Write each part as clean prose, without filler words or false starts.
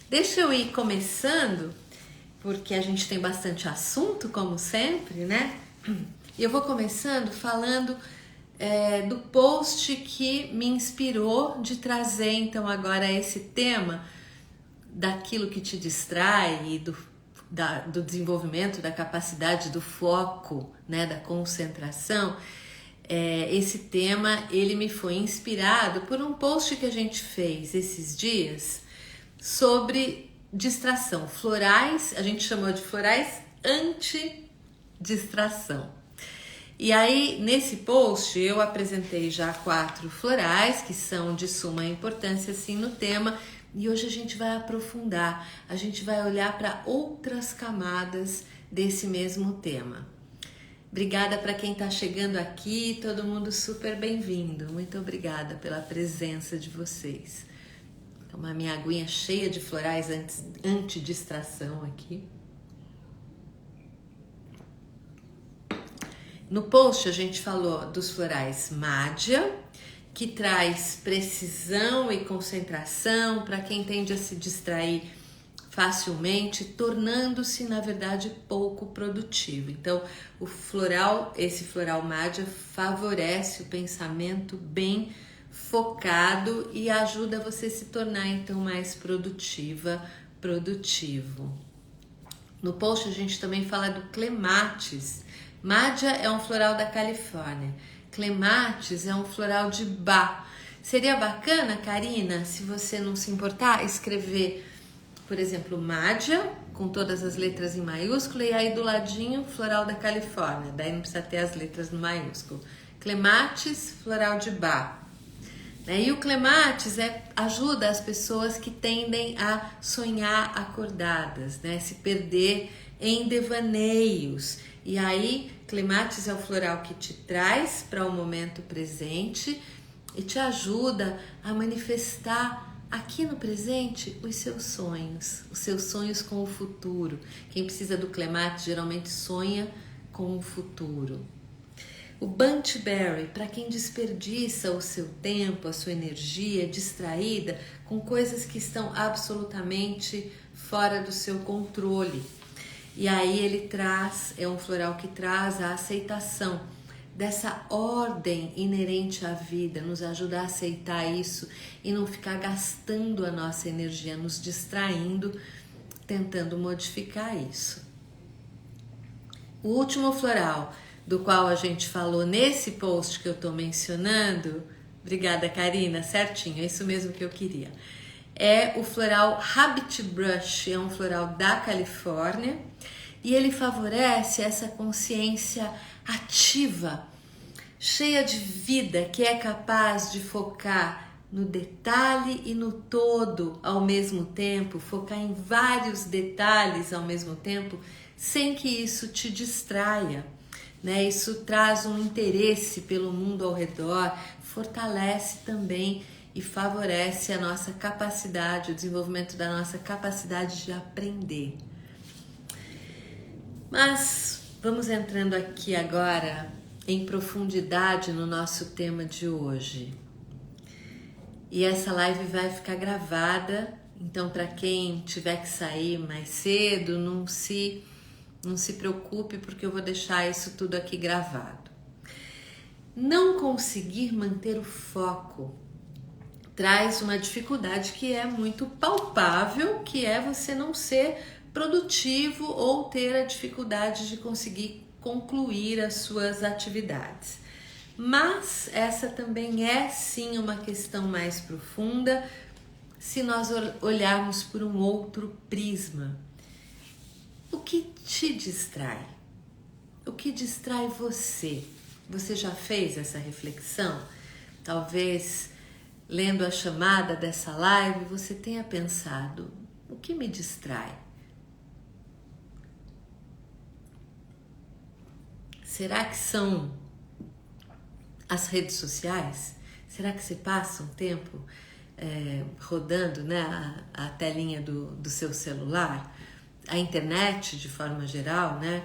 Deixa eu ir começando, porque a gente tem bastante assunto, como sempre, né? E eu vou começando falando do post que me inspirou de trazer, então, agora esse tema daquilo que te distrai e do desenvolvimento, da capacidade do foco, né, da concentração. Esse tema, ele me foi inspirado por um post que a gente fez esses dias sobre distração, florais, a gente chamou de florais anti-distração. E aí, nesse post, eu apresentei já 4 florais que são de suma importância, assim, no tema, e hoje a gente vai aprofundar, a gente vai olhar para outras camadas desse mesmo tema. Obrigada para quem está chegando aqui, todo mundo super bem-vindo. Muito obrigada pela presença de vocês. Uma minha aguinha cheia de florais anti-distração aqui. No post a gente falou dos florais Madhya, que traz precisão e concentração para quem tende a se distrair facilmente, tornando-se, na verdade, pouco produtivo. Então, esse floral Madhya favorece o pensamento bem focado e ajuda você a se tornar, então, mais produtivo. No post a gente também fala do Clematis. Madhya é um floral da Califórnia. Clematis é um floral de Bach. Seria bacana, Karina, se você não se importar, escrever, por exemplo, Madhya, com todas as letras em maiúsculo, e aí do ladinho, floral da Califórnia. Daí não precisa ter as letras no maiúsculo. Clematis, floral de Bach. E o Clematis ajuda as pessoas que tendem a sonhar acordadas, né? Se perder em devaneios. E aí, Clematis é o floral que te traz para o momento presente e te ajuda a manifestar aqui no presente os seus sonhos com o futuro. Quem precisa do Clematis geralmente sonha com o futuro. O Bunchberry, para quem desperdiça o seu tempo, a sua energia distraída com coisas que estão absolutamente fora do seu controle. E aí ele é um floral que traz a aceitação dessa ordem inerente à vida, nos ajuda a aceitar isso e não ficar gastando a nossa energia, nos distraindo, tentando modificar isso. O último floral do qual a gente falou nesse post que eu estou mencionando, obrigada Karina, certinho, é isso mesmo que eu queria, é o floral Habit Brush, é um floral da Califórnia e ele favorece essa consciência ativa, cheia de vida, que é capaz de focar no detalhe e no todo ao mesmo tempo, focar em vários detalhes ao mesmo tempo, sem que isso te distraia. Né? Isso traz um interesse pelo mundo ao redor, fortalece também e favorece a nossa capacidade, o desenvolvimento da nossa capacidade de aprender. Mas vamos entrando aqui agora em profundidade no nosso tema de hoje. E essa live vai ficar gravada, então para quem tiver que sair mais cedo, não se preocupe, porque eu vou deixar isso tudo aqui gravado. Não conseguir manter o foco traz uma dificuldade que é muito palpável, que é você não ser produtivo ou ter a dificuldade de conseguir concluir as suas atividades. Mas essa também é sim uma questão mais profunda se nós olharmos por um outro prisma. O que te distrai? O que distrai você? Você já fez essa reflexão? Talvez, lendo a chamada dessa live, você tenha pensado, o que me distrai? Será que são as redes sociais? Será que você passa um tempo rodando, né, a telinha do seu celular? A internet de forma geral, né?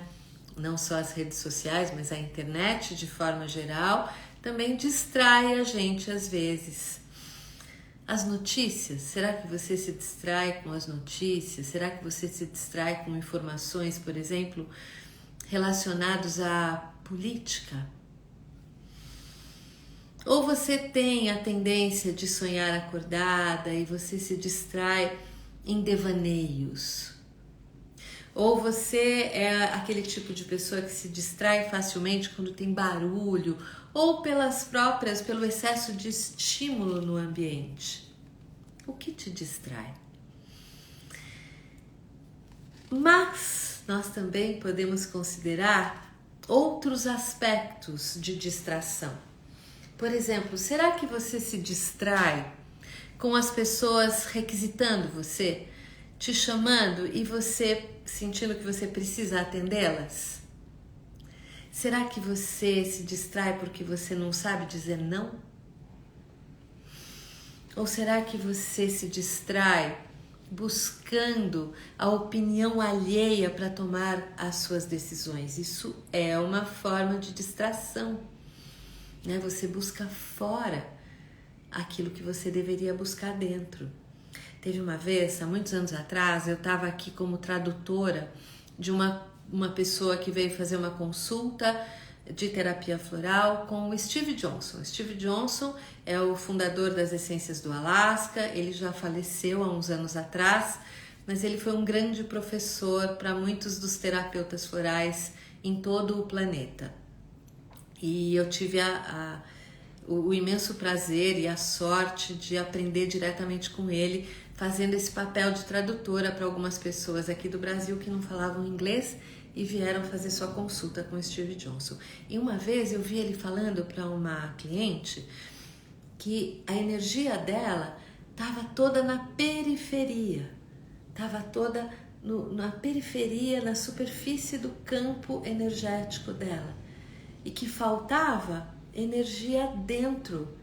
Não só as redes sociais, mas a internet de forma geral também distrai a gente às vezes. As notícias, será que você se distrai com as notícias? Será que você se distrai com informações, por exemplo, relacionadas à política? Ou você tem a tendência de sonhar acordada e você se distrai em devaneios? Ou você é aquele tipo de pessoa que se distrai facilmente quando tem barulho ou pelo excesso de estímulo no ambiente? O que te distrai? Mas nós também podemos considerar outros aspectos de distração. Por exemplo, será que você se distrai com as pessoas requisitando você, te chamando e você sentindo que você precisa atendê-las? Será que você se distrai porque você não sabe dizer não? Ou será que você se distrai buscando a opinião alheia para tomar as suas decisões? Isso é uma forma de distração, né? Você busca fora aquilo que você deveria buscar dentro. Teve uma vez, há muitos anos atrás, eu estava aqui como tradutora de uma pessoa que veio fazer uma consulta de terapia floral com o Steve Johnson. O Steve Johnson é o fundador das Essências do Alasca, ele já faleceu há uns anos atrás, mas ele foi um grande professor para muitos dos terapeutas florais em todo o planeta. E eu tive o imenso prazer e a sorte de aprender diretamente com ele, fazendo esse papel de tradutora para algumas pessoas aqui do Brasil que não falavam inglês e vieram fazer sua consulta com o Steve Johnson. E uma vez eu vi ele falando para uma cliente que a energia dela estava toda na periferia, estava toda na periferia, na superfície do campo energético dela, e que faltava energia dentro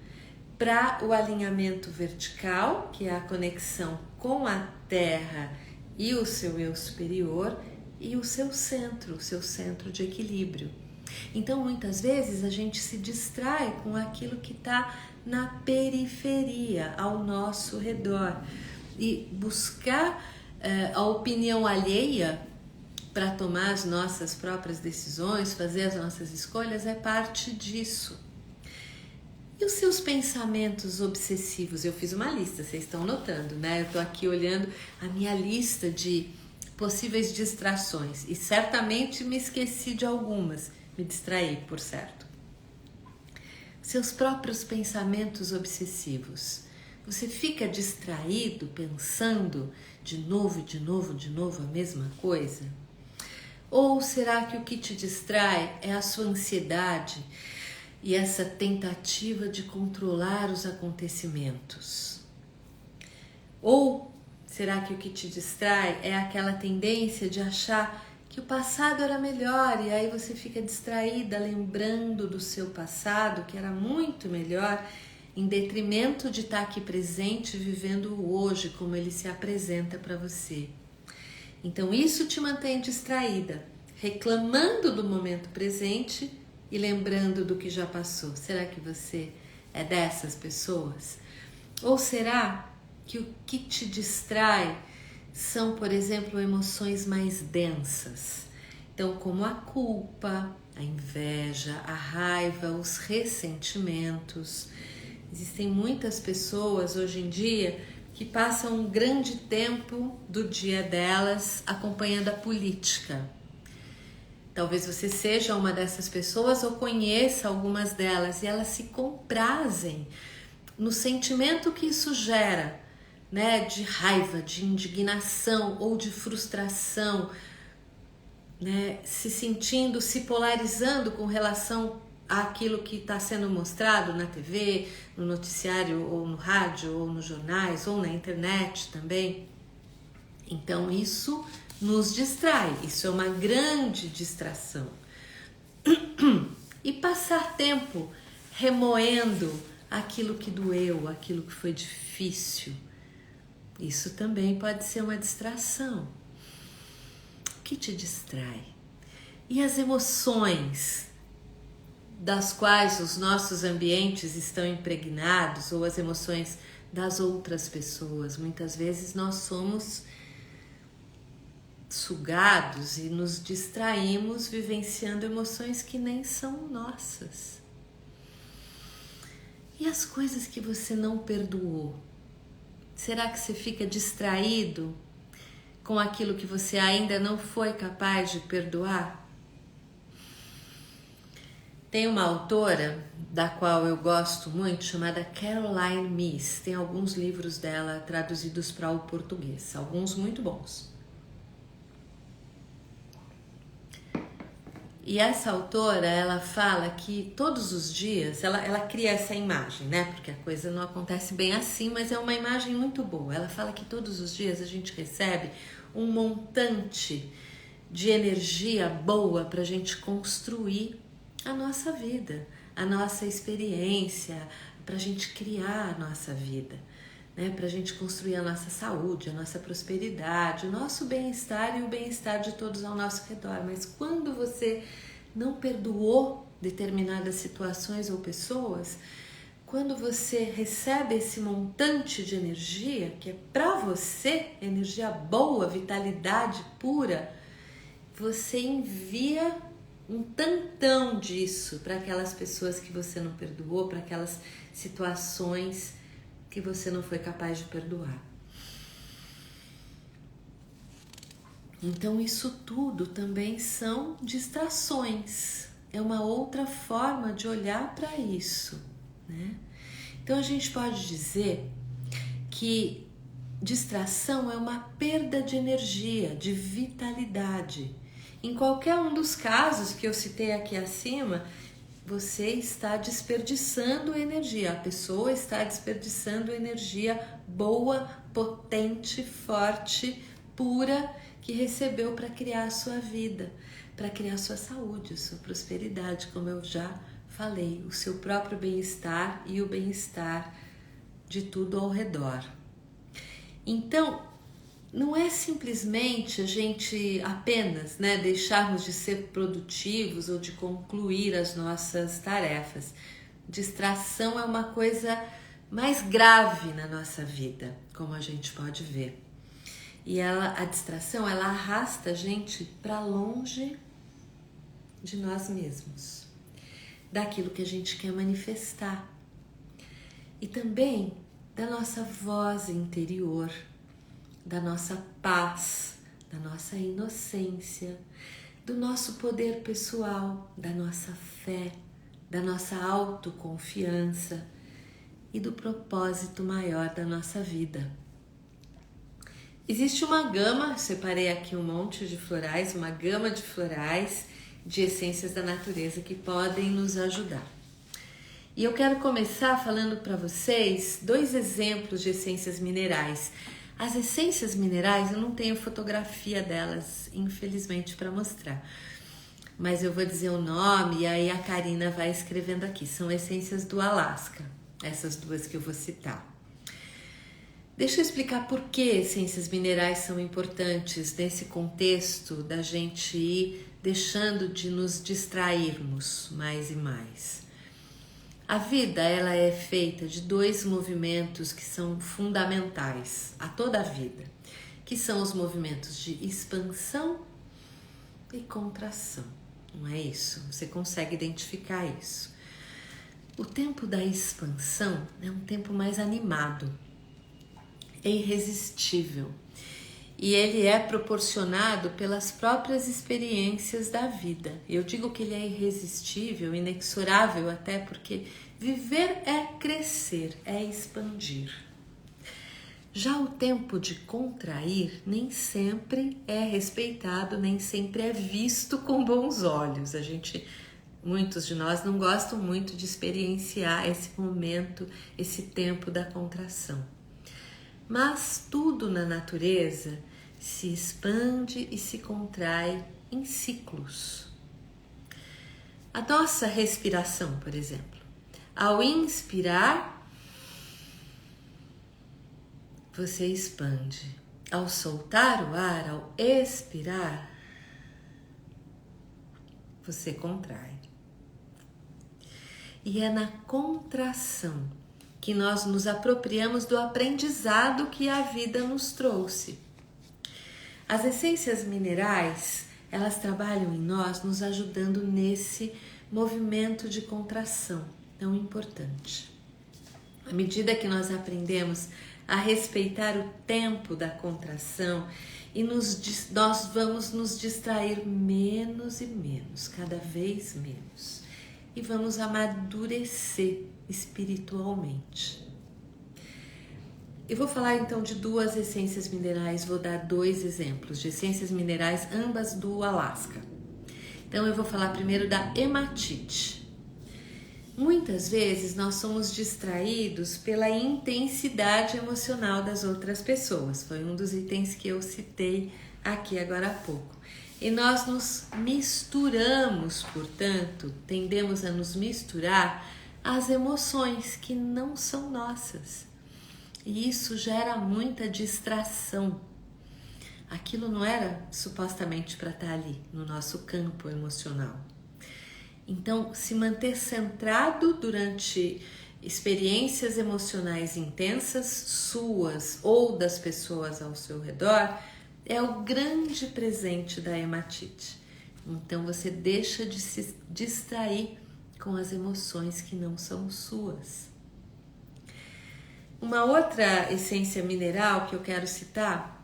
para o alinhamento vertical, que é a conexão com a Terra e o seu eu superior, e o seu centro de equilíbrio. Então, muitas vezes a gente se distrai com aquilo que está na periferia, ao nosso redor, e buscar a opinião alheia para tomar as nossas próprias decisões, fazer as nossas escolhas, é parte disso. E os seus pensamentos obsessivos? Eu fiz uma lista, vocês estão notando, né? Eu estou aqui olhando a minha lista de possíveis distrações e certamente me esqueci de algumas, me distraí, por certo. Seus próprios pensamentos obsessivos. Você fica distraído pensando de novo a mesma coisa? Ou será que o que te distrai é a sua ansiedade e essa tentativa de controlar os acontecimentos? Ou será que o que te distrai é aquela tendência de achar que o passado era melhor e aí você fica distraída lembrando do seu passado, que era muito melhor, em detrimento de estar aqui presente, vivendo o hoje, como ele se apresenta para você? Então isso te mantém distraída, reclamando do momento presente e lembrando do que já passou. Será que você é dessas pessoas? Ou será que o que te distrai são, por exemplo, emoções mais densas? Então, como a culpa, a inveja, a raiva, os ressentimentos. Existem muitas pessoas hoje em dia que passam um grande tempo do dia delas acompanhando a política. Talvez você seja uma dessas pessoas ou conheça algumas delas, e elas se comprazem no sentimento que isso gera, né, de raiva, de indignação ou de frustração, né, se polarizando com relação àquilo que está sendo mostrado na TV, no noticiário, ou no rádio, ou nos jornais, ou na internet também. Então isso nos distrai, isso é uma grande distração. E passar tempo remoendo aquilo que doeu, aquilo que foi difícil, isso também pode ser uma distração. O que te distrai? E as emoções das quais os nossos ambientes estão impregnados, ou as emoções das outras pessoas. Muitas vezes nós somos sugados e nos distraímos vivenciando emoções que nem são nossas. E as coisas que você não perdoou? Será que você fica distraído com aquilo que você ainda não foi capaz de perdoar? Tem uma autora da qual eu gosto muito, chamada Caroline Myss. Tem alguns livros dela traduzidos para o português, alguns muito bons. E essa autora, ela fala que todos os dias, ela cria essa imagem, né? Porque a coisa não acontece bem assim, mas é uma imagem muito boa. Ela fala que todos os dias a gente recebe um montante de energia boa para a gente construir a nossa vida, a nossa experiência, para a gente criar a nossa vida, né? Para a gente construir a nossa saúde, a nossa prosperidade, o nosso bem-estar e o bem-estar de todos ao nosso redor. Mas quando você não perdoou determinadas situações ou pessoas, quando você recebe esse montante de energia, que é para você, energia boa, vitalidade pura, você envia um tantão disso para aquelas pessoas que você não perdoou, para aquelas situações que você não foi capaz de perdoar. Então isso tudo também são distrações, é uma outra forma de olhar para isso, né? Então a gente pode dizer que distração é uma perda de energia, de vitalidade. Em qualquer um dos casos que eu citei aqui acima, você está desperdiçando energia, a pessoa está desperdiçando energia boa, potente, forte, pura, que recebeu para criar a sua vida, para criar a sua saúde, a sua prosperidade, como eu já falei, o seu próprio bem-estar e o bem-estar de tudo ao redor. Então, não é simplesmente a gente apenas, né, deixarmos de ser produtivos ou de concluir as nossas tarefas. Distração é uma coisa mais grave na nossa vida, como a gente pode ver. E a distração, ela arrasta a gente para longe de nós mesmos, daquilo que a gente quer manifestar. E também da nossa voz interior, da nossa paz, da nossa inocência, do nosso poder pessoal, da nossa fé, da nossa autoconfiança e do propósito maior da nossa vida. Existe uma gama, separei aqui um monte de florais, uma gama de florais, de essências da natureza que podem nos ajudar. E eu quero começar falando para vocês 2 exemplos de essências minerais. As essências minerais, eu não tenho fotografia delas, infelizmente, para mostrar. Mas eu vou dizer o nome e aí a Karina vai escrevendo aqui. São essências do Alasca, essas 2 que eu vou citar. Deixa eu explicar por que essências minerais são importantes nesse contexto da gente ir deixando de nos distrairmos mais e mais. A vida, ela é feita de 2 movimentos que são fundamentais a toda a vida, que são os movimentos de expansão e contração, não é isso? Você consegue identificar isso. O tempo da expansão é um tempo mais animado, é irresistível e ele é proporcionado pelas próprias experiências da vida. Eu digo que ele é irresistível, inexorável até porque viver é crescer, é expandir. Já o tempo de contrair nem sempre é respeitado, nem sempre é visto com bons olhos. Muitos de nós não gostam muito de experienciar esse momento, esse tempo da contração. Mas tudo na natureza se expande e se contrai em ciclos. A nossa respiração, por exemplo, ao inspirar, você expande. Ao soltar o ar, ao expirar, você contrai. E é na contração que nós nos apropriamos do aprendizado que a vida nos trouxe. As essências minerais, elas trabalham em nós, nos ajudando nesse movimento de contração tão importante. À medida que nós aprendemos a respeitar o tempo da contração e nós vamos nos distrair menos e menos, cada vez menos, e vamos amadurecer espiritualmente. Eu vou falar então de duas essências minerais, vou dar 2 exemplos de essências minerais, ambas do Alasca. Então eu vou falar primeiro da hematite. Muitas vezes nós somos distraídos pela intensidade emocional das outras pessoas. Foi um dos itens que eu citei aqui agora há pouco. E nós nos misturamos, portanto, tendemos a nos misturar às emoções que não são nossas. E isso gera muita distração. Aquilo não era supostamente para estar ali, no nosso campo emocional. Então, se manter centrado durante experiências emocionais intensas, suas ou das pessoas ao seu redor, é o grande presente da hematite. Então, você deixa de se distrair com as emoções que não são suas. Uma outra essência mineral que eu quero citar,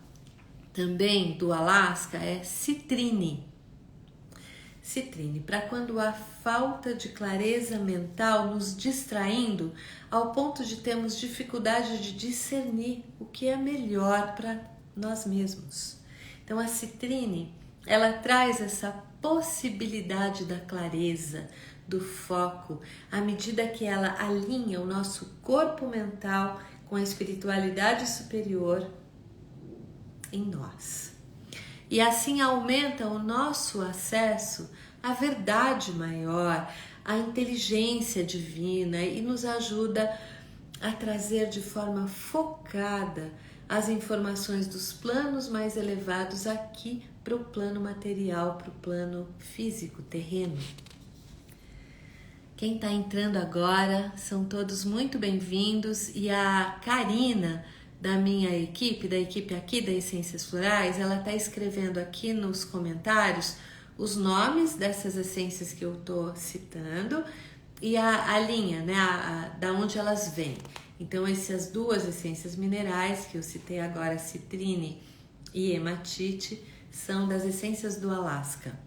também do Alasca, é citrine. Citrine, para quando há falta de clareza mental nos distraindo ao ponto de termos dificuldade de discernir o que é melhor para nós mesmos. Então a citrine, ela traz essa possibilidade da clareza, do foco, à medida que ela alinha o nosso corpo mental com a espiritualidade superior em nós. E assim aumenta o nosso acesso à verdade maior, à inteligência divina e nos ajuda a trazer de forma focada as informações dos planos mais elevados aqui para o plano material, para o plano físico, terreno. Quem está entrando agora são todos muito bem-vindos e a Karina, da minha equipe, da equipe aqui da Essências Florais, ela está escrevendo aqui nos comentários os nomes dessas essências que eu estou citando e a linha, né, da onde elas vêm. Então, essas 2 essências minerais que eu citei agora, citrine e hematite, são das essências do Alasca.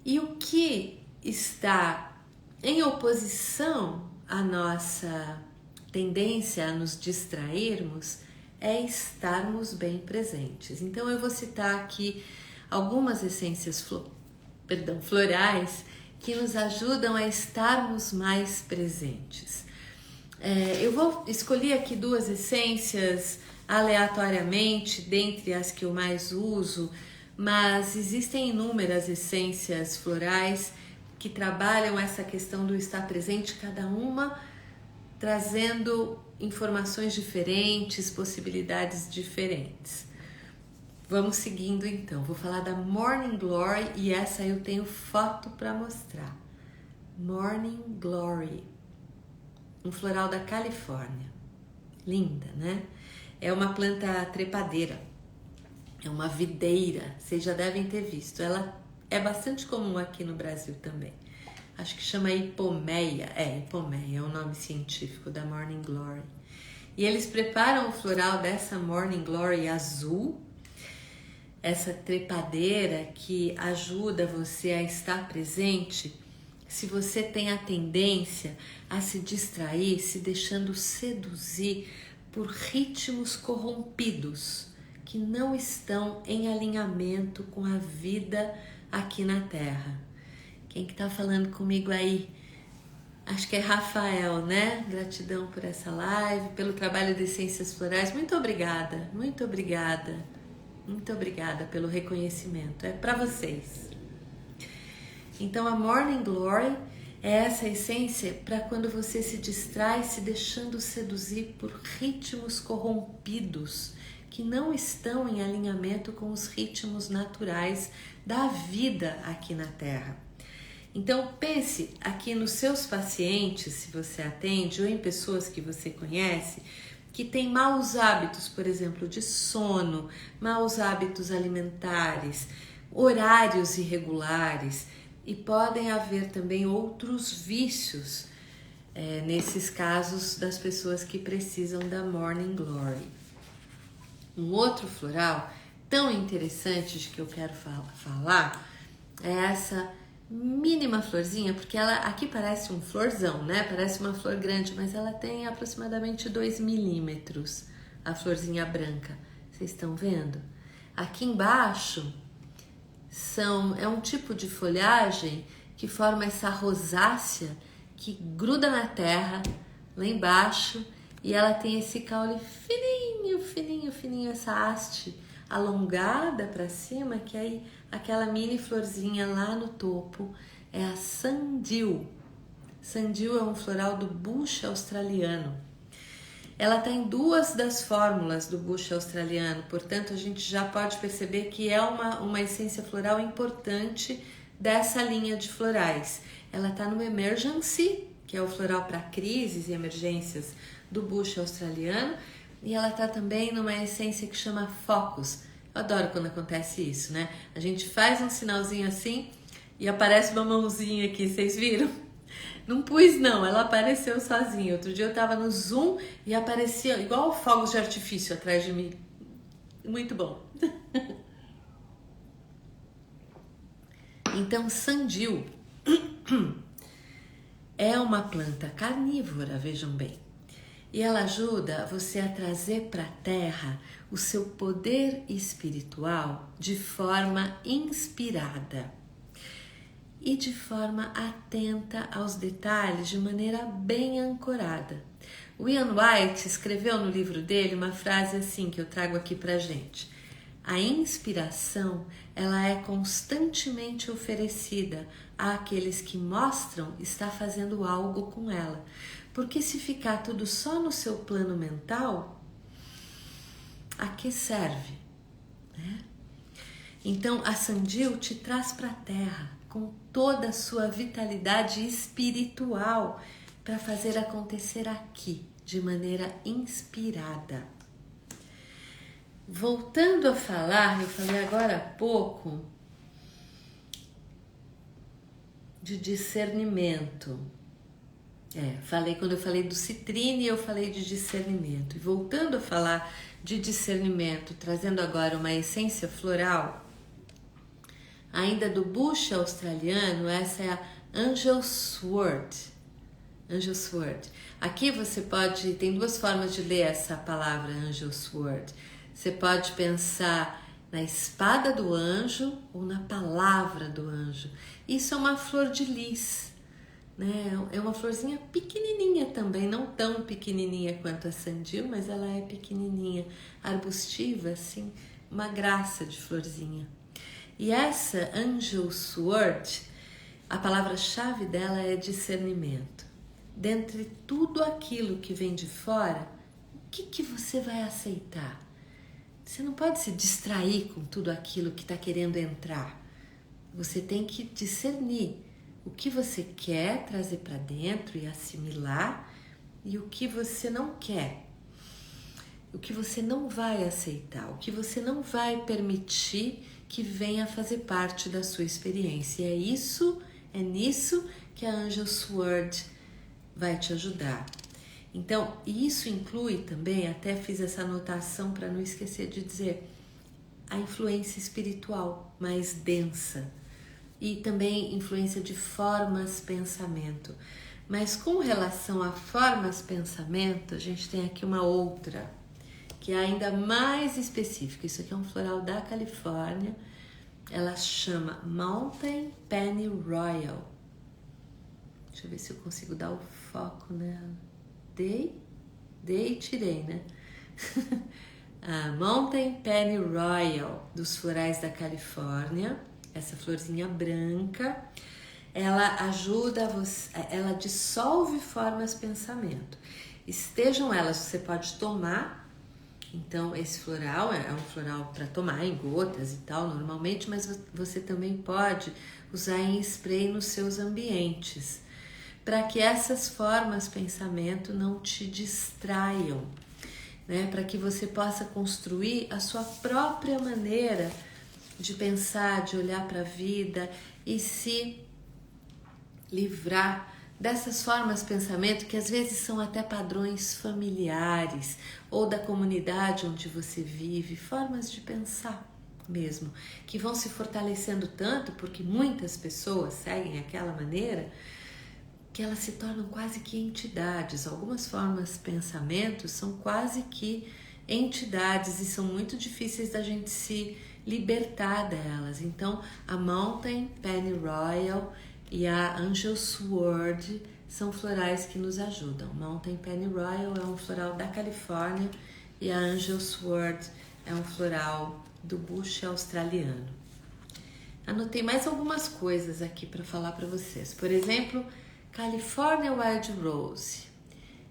E o que está em oposição à nossa tendência a nos distrairmos é estarmos bem presentes. Então eu vou citar aqui algumas essências florais que nos ajudam a estarmos mais presentes. Eu vou escolher aqui 2 essências aleatoriamente, dentre as que eu mais uso, mas existem inúmeras essências florais que trabalham essa questão do estar presente, cada uma trazendo informações diferentes, possibilidades diferentes. Vamos seguindo então. Vou falar da Morning Glory e essa eu tenho foto para mostrar. Morning Glory, um floral da Califórnia. Linda, né? É uma planta trepadeira, é uma videira, vocês já devem ter visto. Ela é bastante comum aqui no Brasil também. Acho que chama hipomeia. Hipomeia é o nome científico da Morning Glory. E eles preparam o floral dessa Morning Glory azul, essa trepadeira que ajuda você a estar presente. Se você tem a tendência a se distrair, se deixando seduzir por ritmos corrompidos que não estão em alinhamento com a vida aqui na Terra. Quem que tá falando comigo aí? Acho que é Rafael, né? Gratidão por essa live, pelo trabalho de Essências Florais. Muito obrigada, muito obrigada. Muito obrigada pelo reconhecimento. É para vocês. Então, a Morning Glory é essa essência para quando você se distrai, se deixando seduzir por ritmos corrompidos que não estão em alinhamento com os ritmos naturais da vida aqui na Terra. Então pense aqui nos seus pacientes, se você atende, ou em pessoas que você conhece, que têm maus hábitos, por exemplo, de sono, maus hábitos alimentares, horários irregulares, e podem haver também outros vícios nesses casos das pessoas que precisam da Morning Glory. Um outro floral tão interessante de que eu quero falar é essa mínima florzinha, porque ela aqui parece um florzão, né? Parece uma flor grande, mas ela tem aproximadamente 2 milímetros, a florzinha branca. Vocês estão vendo? Aqui embaixo é um tipo de folhagem que forma essa rosácea que gruda na terra, lá embaixo, e ela tem esse caule fininho, fininho, fininho, essa haste alongada para cima, que aí aquela mini florzinha lá no topo é a Sandil. Sandil é um floral do bush australiano. Ela está em 2 das fórmulas do bush australiano, portanto a gente já pode perceber que é uma essência floral importante dessa linha de florais. Ela está no Emergency, que é o floral para crises e emergências do bush australiano, e ela está também numa essência que chama Focus. Eu adoro quando acontece isso, né? A gente faz um sinalzinho assim e aparece uma mãozinha aqui, vocês viram? Não pus não, ela apareceu sozinha. Outro dia eu tava no Zoom e aparecia igual fogos de artifício atrás de mim. Muito bom. Então, Sandil é uma planta carnívora, vejam bem. E ela ajuda você a trazer para a terra o seu poder espiritual de forma inspirada e de forma atenta aos detalhes, de maneira bem ancorada. O Ian White escreveu no livro dele uma frase assim que eu trago aqui pra gente. A inspiração, ela é constantemente oferecida àqueles que mostram estar fazendo algo com ela. Porque se ficar tudo só no seu plano mental, a que serve? Né? Então, a Sandil te traz para a terra com toda a sua vitalidade espiritual para fazer acontecer aqui, de maneira inspirada. Voltando a falar, eu falei agora há pouco de discernimento. Quando eu falei do citrine, eu falei de discernimento. E voltando a falar de discernimento, trazendo agora uma essência floral, ainda do bush australiano, essa é a Angel Sword. Angel Sword. Aqui você tem 2 formas de ler essa palavra Angel Sword. Você pode pensar na espada do anjo ou na palavra do anjo. Isso é uma flor de lis, né? É uma florzinha pequenininha também, não tão pequenininha quanto a Sandil, mas ela é pequenininha, arbustiva, assim, uma graça de florzinha. E essa Angel Sword, a palavra-chave dela é discernimento. Dentre tudo aquilo que vem de fora, o que você vai aceitar? Você não pode se distrair com tudo aquilo que está querendo entrar. Você tem que discernir o que você quer trazer para dentro e assimilar e o que você não quer. O que você não vai aceitar, o que você não vai permitir que venha fazer parte da sua experiência. E é nisso que a Angel Sword vai te ajudar. Então, isso inclui também, até fiz essa anotação para não esquecer de dizer, a influência espiritual mais densa e também influência de formas pensamento. Mas com relação a formas pensamento, a gente tem aqui uma outra, que é ainda mais específica. Isso aqui é um floral da Califórnia, ela chama Mountain Pennyroyal. Deixa eu ver se eu consigo dar o foco nela. Dei e tirei, né? A Mountain Pennyroyal, dos florais da Califórnia, essa florzinha branca, ela ajuda você, ela dissolve formas pensamento. Estejam elas, você pode tomar Então, esse floral é um floral para tomar em gotas e tal, normalmente, mas você também pode usar em spray nos seus ambientes, para que essas formas de pensamento não te distraiam, né? Para que você possa construir a sua própria maneira de pensar, de olhar para a vida e se livrar dessas formas de pensamento que às vezes são até padrões familiares ou da comunidade onde você vive, formas de pensar mesmo, que vão se fortalecendo tanto porque muitas pessoas seguem aquela maneira que elas se tornam quase que entidades. Algumas formas de pensamento são quase que entidades e são muito difíceis da gente se libertar delas. Então, a Mountain Pennyroyal e a Angel Sword são florais que nos ajudam. Mountain Pennyroyal é um floral da Califórnia e a Angel Sword é um floral do bush australiano. Anotei mais algumas coisas aqui para falar para vocês. Por exemplo, California Wild Rose.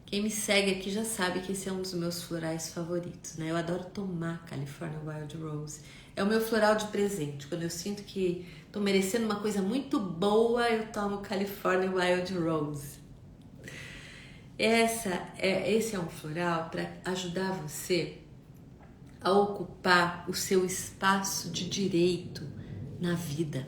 Quem me segue aqui já sabe que esse é um dos meus florais favoritos, né? Eu adoro tomar California Wild Rose. É o meu floral de presente. Quando eu sinto que estou merecendo uma coisa muito boa, eu tomo California Wild Rose. Esse é um floral para ajudar você a ocupar o seu espaço de direito na vida,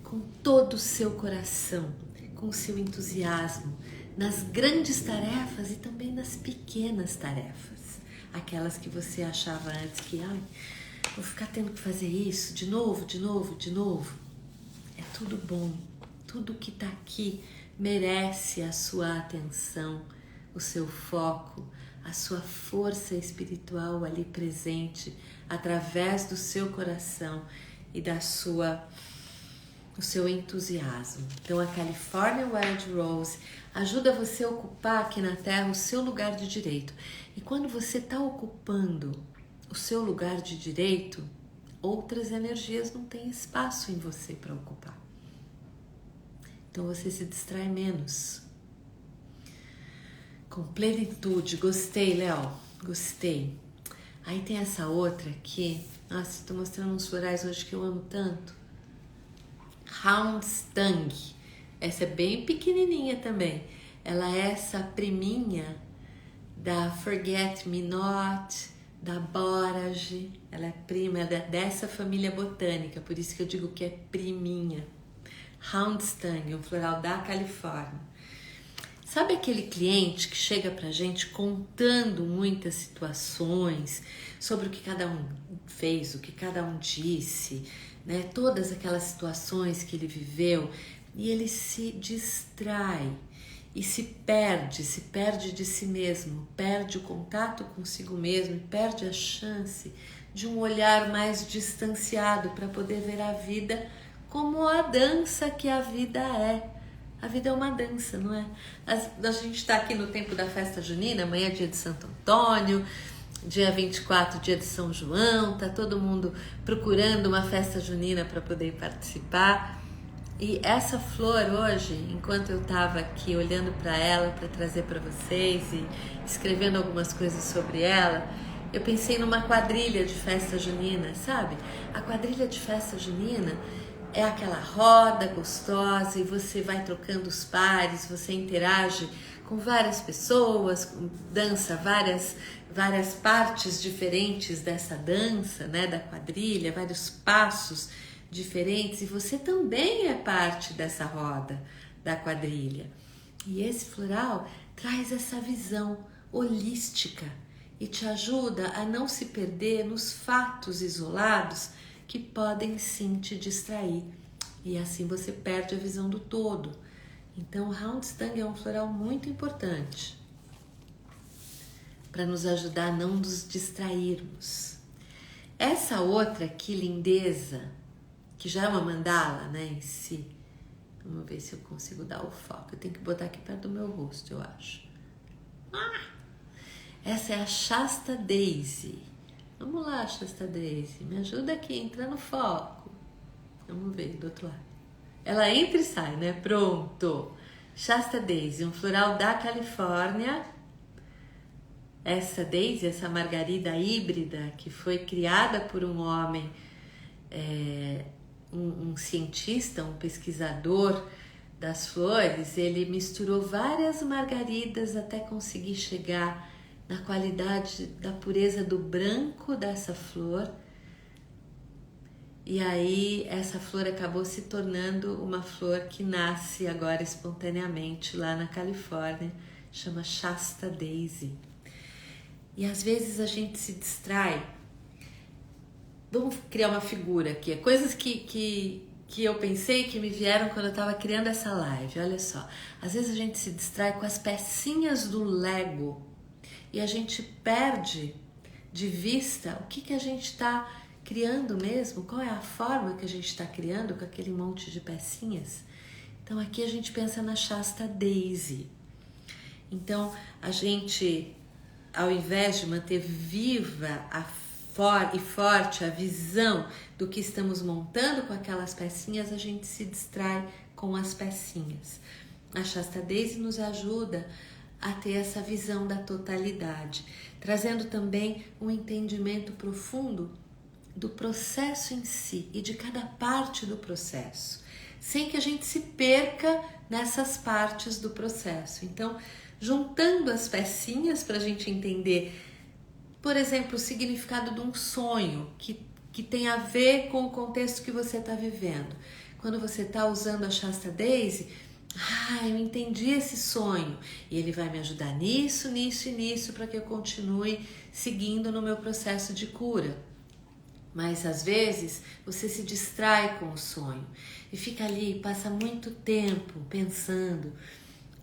com todo o seu coração, com o seu entusiasmo, nas grandes tarefas e também nas pequenas tarefas, aquelas que você achava antes que, vou ficar tendo que fazer isso de novo. É tudo bom, tudo que está aqui merece a sua atenção, o seu foco, a sua força espiritual ali presente através do seu coração e o seu entusiasmo. Então a California Wild Rose ajuda você a ocupar aqui na Terra o seu lugar de direito. E quando você está ocupando o seu lugar de direito, outras energias não têm espaço em você para ocupar. Então você se distrai menos. Com plenitude. Gostei, Léo. Gostei. Aí tem essa outra aqui. Nossa, estou mostrando uns florais hoje que eu amo tanto. Houndstang. Essa é bem pequenininha também. Ela é essa priminha da Forget Me Not, da Borage. Ela é prima dessa família botânica, por isso que eu digo que é priminha. Houndstang, um floral da Califórnia. Sabe aquele cliente que chega pra gente contando muitas situações sobre o que cada um fez, o que cada um disse, né? Todas aquelas situações que ele viveu, e ele se distrai e se perde de si mesmo, perde o contato consigo mesmo, perde a chance de um olhar mais distanciado para poder ver a vida como a dança que a vida é. A vida é uma dança, não é? A gente está aqui no tempo da festa junina, amanhã é dia de Santo Antônio, dia 24, dia de São João, tá todo mundo procurando uma festa junina para poder participar. E essa flor hoje, enquanto eu estava aqui olhando para ela, para trazer para vocês e escrevendo algumas coisas sobre ela, eu pensei numa quadrilha de festa junina, sabe? A quadrilha de festa junina é aquela roda gostosa e você vai trocando os pares, você interage com várias pessoas, dança várias partes diferentes dessa dança, né, da quadrilha, vários passos diferentes, e você também é parte dessa roda da quadrilha. E esse floral traz essa visão holística e te ajuda a não se perder nos fatos isolados que podem sim te distrair, e assim você perde a visão do todo. Então o Houndstang é um floral muito importante para nos ajudar a não nos distrairmos. Essa outra aqui, lindeza, que já é uma mandala, né, em si. Vamos ver se eu consigo dar o foco. Eu tenho que botar aqui perto do meu rosto, eu acho. Essa é a Shasta Daisy. Vamos lá, Shasta Daisy. Me ajuda aqui, entra no foco. Vamos ver do outro lado. Ela entra e sai, né? Pronto. Shasta Daisy, um floral da Califórnia. essa daisy, essa margarida híbrida que foi criada por um homem, um cientista, um pesquisador das flores, ele misturou várias margaridas até conseguir chegar na qualidade da pureza do branco dessa flor. E aí essa flor acabou se tornando uma flor que nasce agora espontaneamente lá na Califórnia, chama Shasta Daisy. E às vezes a gente se distrai. Vamos criar uma figura aqui, coisas que eu pensei que me vieram quando eu estava criando essa live. Olha só, às vezes a gente se distrai com as pecinhas do Lego e a gente perde de vista o que a gente está criando mesmo, qual é a forma que a gente está criando com aquele monte de pecinhas. Então aqui a gente pensa na Shasta Daisy. Então a gente, ao invés de manter viva e forte a visão do que estamos montando com aquelas pecinhas, a gente se distrai com as pecinhas. A Shasta Daisy nos ajuda a ter essa visão da totalidade, trazendo também um entendimento profundo do processo em si e de cada parte do processo, sem que a gente se perca nessas partes do processo. Então, juntando as pecinhas para a gente entender, por exemplo, o significado de um sonho que tem a ver com o contexto que você está vivendo. Quando você está usando a Shasta Daisy, eu entendi esse sonho e ele vai me ajudar nisso, nisso e nisso para que eu continue seguindo no meu processo de cura. Mas às vezes você se distrai com o sonho e fica ali, passa muito tempo pensando,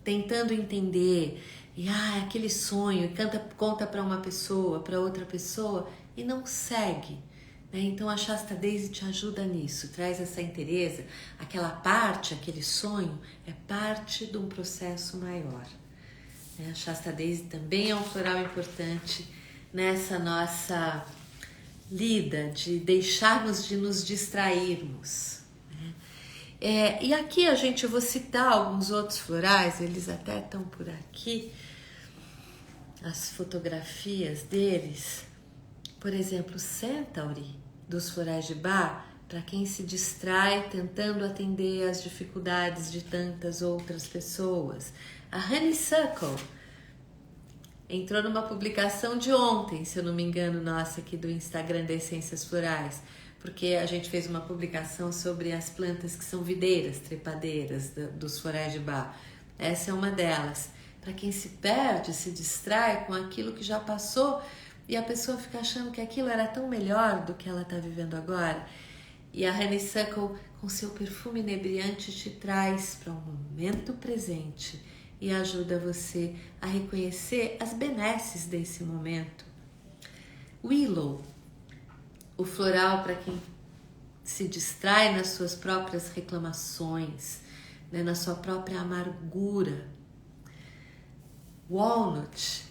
tentando entender, e aquele sonho, e conta para uma pessoa, para outra pessoa e não segue, né? Então a Shasta Daisy te ajuda nisso, traz essa inteireza, aquela parte, aquele sonho é parte de um processo maior, né? A Shasta Daisy também é um floral importante nessa nossa lida de deixarmos de nos distrairmos, né? E aqui eu vou citar alguns outros florais, eles até estão por aqui, as fotografias deles. Por exemplo, Centauri, dos florais de Bach, para quem se distrai tentando atender às dificuldades de tantas outras pessoas. A Honeysuckle entrou numa publicação de ontem, se eu não me engano, nossa, aqui do Instagram da Essências Florais, porque a gente fez uma publicação sobre as plantas que são videiras, trepadeiras dos florais de Bach. Essa é uma delas. Para quem se perde, se distrai com aquilo que já passou e a pessoa fica achando que aquilo era tão melhor do que ela está vivendo agora. E a Honeysuckle, com seu perfume inebriante, te traz para um momento presente e ajuda você a reconhecer as benesses desse momento. Willow, o floral para quem se distrai nas suas próprias reclamações, né, na sua própria amargura. Walnut,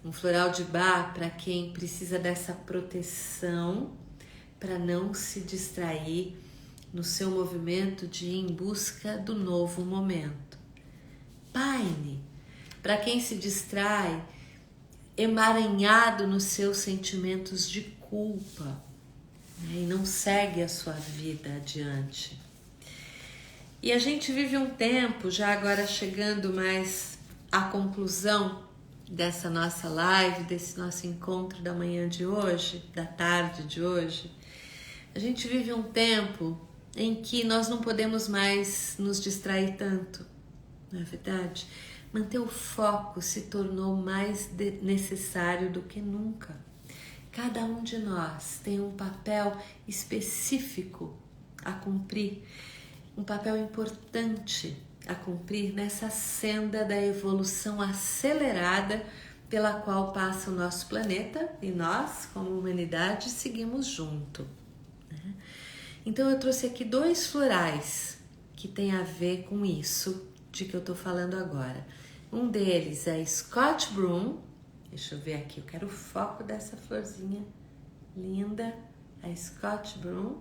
um floral de Bach para quem precisa dessa proteção para não se distrair no seu movimento de ir em busca do novo momento. Pine, para quem se distrai emaranhado nos seus sentimentos de culpa, né, e não segue a sua vida adiante. E a gente vive um tempo, já agora chegando mais à conclusão dessa nossa live, desse nosso encontro da manhã de hoje, da tarde de hoje, a gente vive um tempo em que nós não podemos mais nos distrair tanto, não é verdade? Manter o foco se tornou mais necessário do que nunca. Cada um de nós tem um papel específico a cumprir, um papel importante a cumprir nessa senda da evolução acelerada pela qual passa o nosso planeta e nós, como humanidade, seguimos junto, né? Então eu trouxe aqui 2 florais que tem a ver com isso de que eu tô falando agora. Um deles é Scotch Broom. Deixa eu ver aqui, eu quero o foco dessa florzinha linda, a Scotch Broom,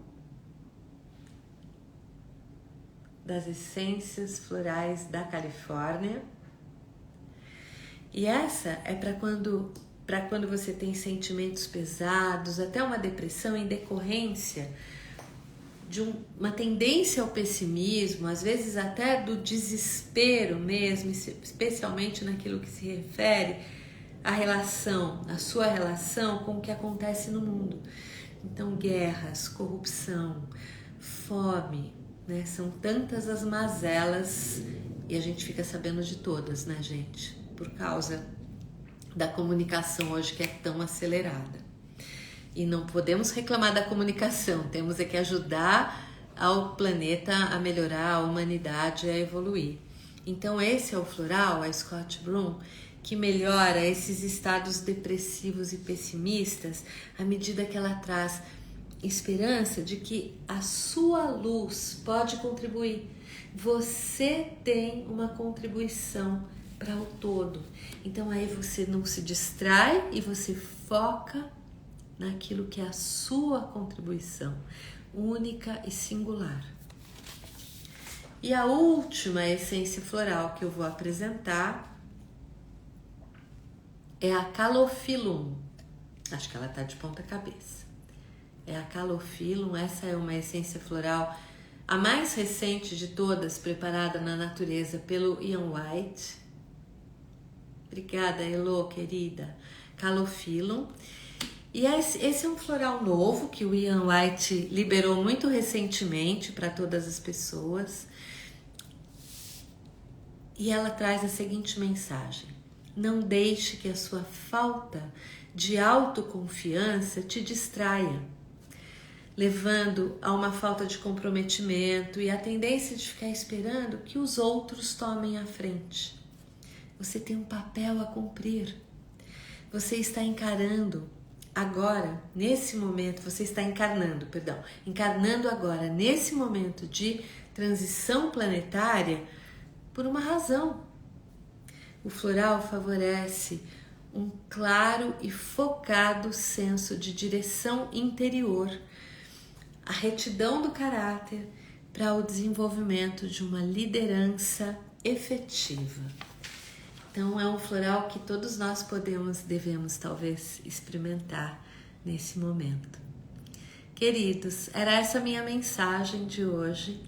das Essências Florais da Califórnia. E essa é para quando você tem sentimentos pesados, até uma depressão em decorrência de uma tendência ao pessimismo, às vezes até do desespero mesmo, especialmente naquilo que se refere à sua relação com o que acontece no mundo. Então, guerras, corrupção, fome, né? São tantas as mazelas e a gente fica sabendo de todas, né, gente? Por causa da comunicação hoje que é tão acelerada. E não podemos reclamar da comunicação, temos é que ajudar ao planeta a melhorar, a humanidade a evoluir. Então esse é o floral, a Scott Broom, que melhora esses estados depressivos e pessimistas à medida que ela traz esperança de que a sua luz pode contribuir. Você tem uma contribuição para o todo. Então aí você não se distrai e você foca naquilo que é a sua contribuição, única e singular. E a última essência floral que eu vou apresentar é a Calophyllum. Acho que ela tá de ponta cabeça. É a Calophyllum, essa é uma essência floral, a mais recente de todas, preparada na natureza pelo Ian White. Obrigada, Elo, querida. Calophyllum. E esse é um floral novo que o Ian White liberou muito recentemente para todas as pessoas. E ela traz a seguinte mensagem: não deixe que a sua falta de autoconfiança te distraia, levando a uma falta de comprometimento e a tendência de ficar esperando que os outros tomem a frente. Você tem um papel a cumprir. Você está encarnando agora, nesse momento, encarnando agora, nesse momento de transição planetária, por uma razão. O floral favorece um claro e focado senso de direção interior, a retidão do caráter para o desenvolvimento de uma liderança efetiva. Então é um floral que todos nós devemos talvez experimentar nesse momento. Queridos, era essa a minha mensagem de hoje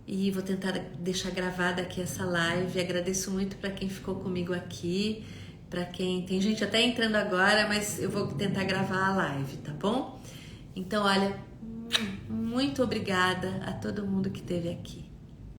e vou tentar deixar gravada aqui essa live. Agradeço muito para quem ficou comigo aqui, para quem tem gente até entrando agora, mas eu vou tentar gravar a live, tá bom? Então, olha, muito obrigada a todo mundo que esteve aqui.